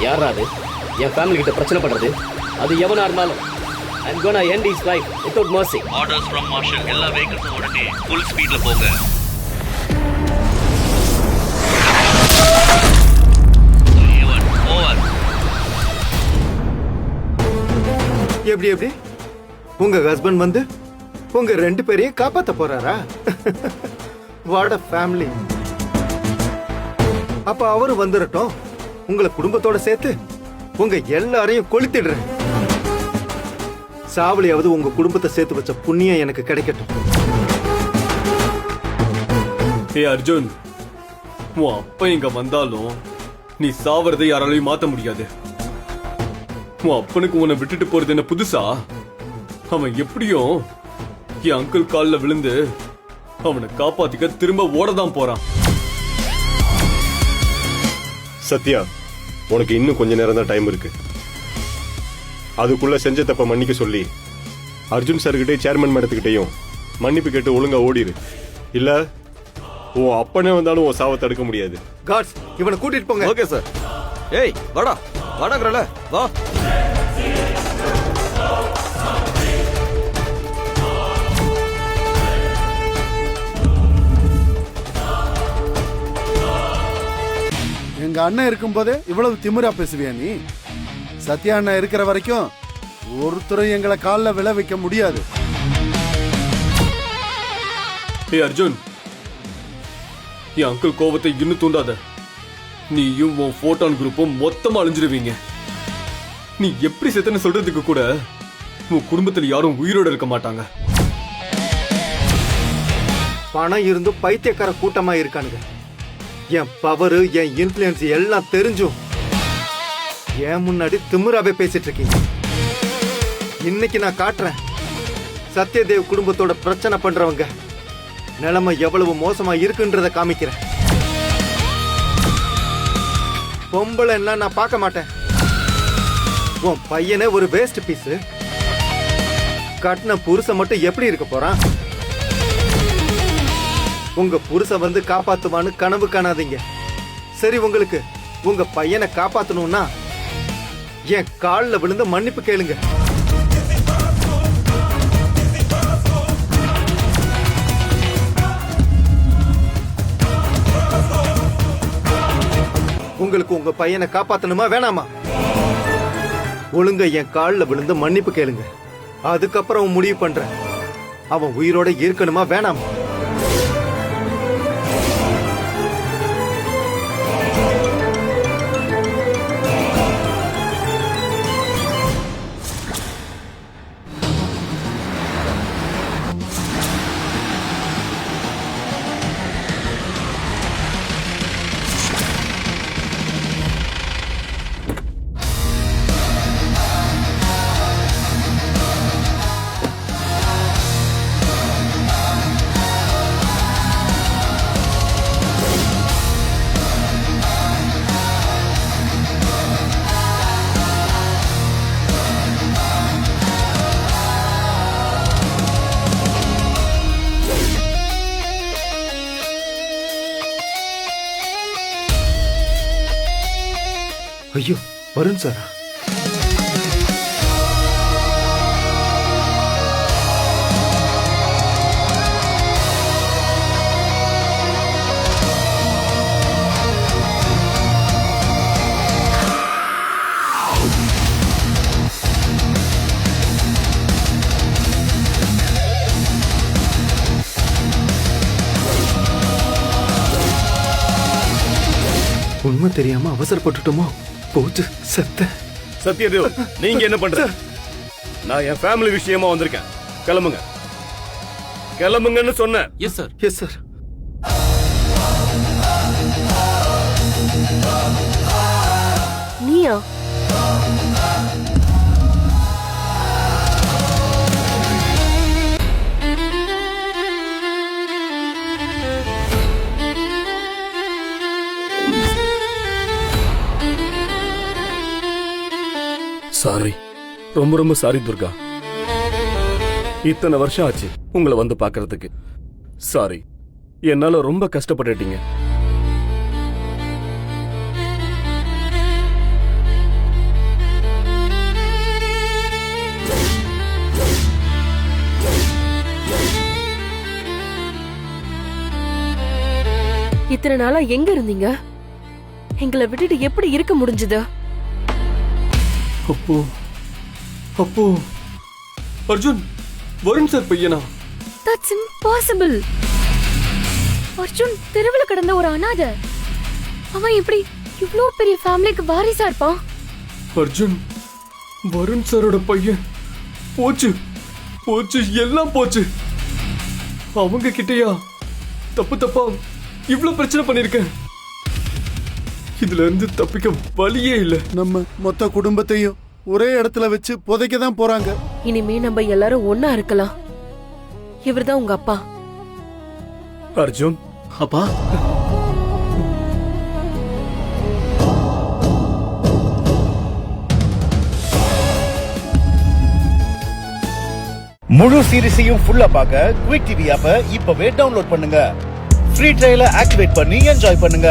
யாரா அது என் ஃபேமிலி கிட்ட பிரச்சனை பண்றது? அது எவனா இருந்தாலும் I'm gonna end his life without mercy. Orders from Marshal. எல்லா வெஹிக்கிள்ஸும் உடனே ஃபுல் ஸ்பீட்ல போங்க. ஓவர். எப்படி உங்க ஹஸ்பண்ட் வந்து உங்க 2 பேரையும் காப்பாத்த போறாரா? What a family. அப்ப அவரு வந்துடட்டும், உங்களை குடும்பத்தோட சேர்த்து உங்க எல்லாரையும் கொளுத்திடுறேன். சாவலியாவது உங்க குடும்பத்தை சேர்த்து வச்ச புண்ணியம் எனக்கு கிடைக்கட்டும். ஏ அர்ஜுன், உன் அப்பா இங்க வந்தாலும் நீ சாவறதை யாராலையும் மாத்த முடியாது. உன் அப்பனுக்கு உன்னை விட்டுட்டு போறது என்ன புதுசா? அவன் எப்படியும் என் அங்கிள் கால்ல விழுந்து அவனை காப்பாத்திக்க திரும்ப ஓடதான் போறான். சத்யா, உனக்கு இன்னும் கொஞ்ச நேரம் தான் டைம் இருக்கு. அதுக்குள்ள செஞ்ச தப்ப மன்னிக்க சொல்லி அர்ஜுன் சார்கிட்டயும் சேர்மன் மேடத்துக்கிட்டையும் மன்னிப்பு கேட்டு ஒழுங்கா ஓடிரு. இல்ல உன் அப்பனே வந்தாலும் உன் சாவை தடுக்க முடியாது. காட்ஸ், இவனை கூட்டிட்டு போங்க. Okay sir. ஏய் வாடா வாடாங்கறல வா. எங்க அண்ணன் இருக்கும்போதே இவ்வளவு திமிரா பேசுவியா நீ? சத்யா அண்ணன் இருக்கிற வரைக்கும் ஒருத்தரும் எங்களை காலில் விழ வைக்க முடியாது. ஏ அர்ஜுன், என் அங்கிள் கோவத்தை இன்னும் தூண்டாத. நீயும் உன் போட்டான் குரூப்பும் மொத்தமா அழிஞ்சிருவீங்க. நீ எப்படி செத்தன்னு சொல்றதுக்கு கூட உன் குடும்பத்தில் யாரும் உயிரோட இருக்க மாட்டாங்க. பணம் இருந்தும் பைத்தியக்கார கூட்டமா இருக்கானுங்க. என் பவரு, என் இன்ஃப்ளூயன்ஸ் எல்லாம் தெரிஞ்சும் ஏன் முன்னாடி திமிராவே பேசிட்டு இருக்கீங்க. இன்னைக்கு நான் காட்டுறேன், சத்யதேவ் குடும்பத்தோட பிரச்சனை பண்றவங்க நிலைமை எவ்வளவு மோசமா இருக்குன்றத காமிக்கிறேன். பொம்பளை என்ன நான் பார்க்க மாட்டேன். உன் பையனே ஒரு வேஸ்ட் பீஸ். கட்டின புருஷன் மட்டும் எப்படி இருக்க போறான்? உங்க புருஷன் வந்து காப்பாத்துவான்னு கனவு காணாதீங்க. சரி, உங்களுக்கு உங்க பையனை காப்பாத்தணும்னா என் காலில் விழுந்து மன்னிப்பு கேளுங்க. உங்களுக்கு உங்க பையனை காப்பாத்தணுமா வேணாமா? ஒழுங்க என் காலில் விழுந்து மன்னிப்பு கேளுங்க. அதுக்கப்புறம் முடிவு பண்றேன், அவன் உயிரோட இருக்கணுமா வேணாமா. ஐயோ, வருண் சாரா? உண்மை தெரியாம அவசரப்பட்டுட்டோமோ? போச்சு, செத்த. சத்யதேவ், நீங்க என்ன பண்ற? நான் என் ஃபேமிலி விஷயமா வந்திருக்கேன். கிளம்புங்க, கிளம்புங்கன்னு சொன்னேன். Yes sir. Yes sir. நீயா? சாரி, ரொம்ப ரொம்ப சாரி துர்கா. இத்தனை வருஷம் ஆச்சு உங்களை வந்து பார்க்கிறதுக்கு. சாரி, என்னால ரொம்ப கஷ்டப்பட்டுட்டீங்க. இத்தனை நாளா எங்க இருந்தீங்க? எங்களை விட்டுட்டு எப்படி இருக்க முடிஞ்சது? அப்போ அப்போ அர்ஜுன் வருண் சார் பையனா? That's impossible. அர்ஜுன் தெருவில் கிடந்த ஒரு அனாதை. அவன் எப்படி இவ்ளோ பெரிய ஃபேமிலிக்கு வாரிசா இருப்பான்? அர்ஜுன் வருண் சாரோட பையன். போச்சு போச்சு, எல்லாம் போச்சு. அவங்க கிட்டயா தப்பு தப்பா இவ்ளோ பிரச்சனை பண்ணிருக்கேன். இதுல இருந்து தப்பிக்க வழியே இல்ல. நம்ம மொத்த குடும்பத்தையும் ஒரே இடத்துல வச்சு புதைக்க தான் போறாங்க. இனிமே நம்ம எல்லாரும் ஒன்னா இருக்கலாம். இவர்தான் உங்க அப்பா. அர்ஜுன் அப்பா, முழு சீரிஸையும் ஃபுல்லா பார்க்க குயிக் டிவி ஆப்பை இப்பவே டவுன்லோட் பண்ணுங்க. ஃப்ரீ ட்ரையலை ஆக்டிவேட் பண்ணி என்ஜாய் பண்ணுங்க.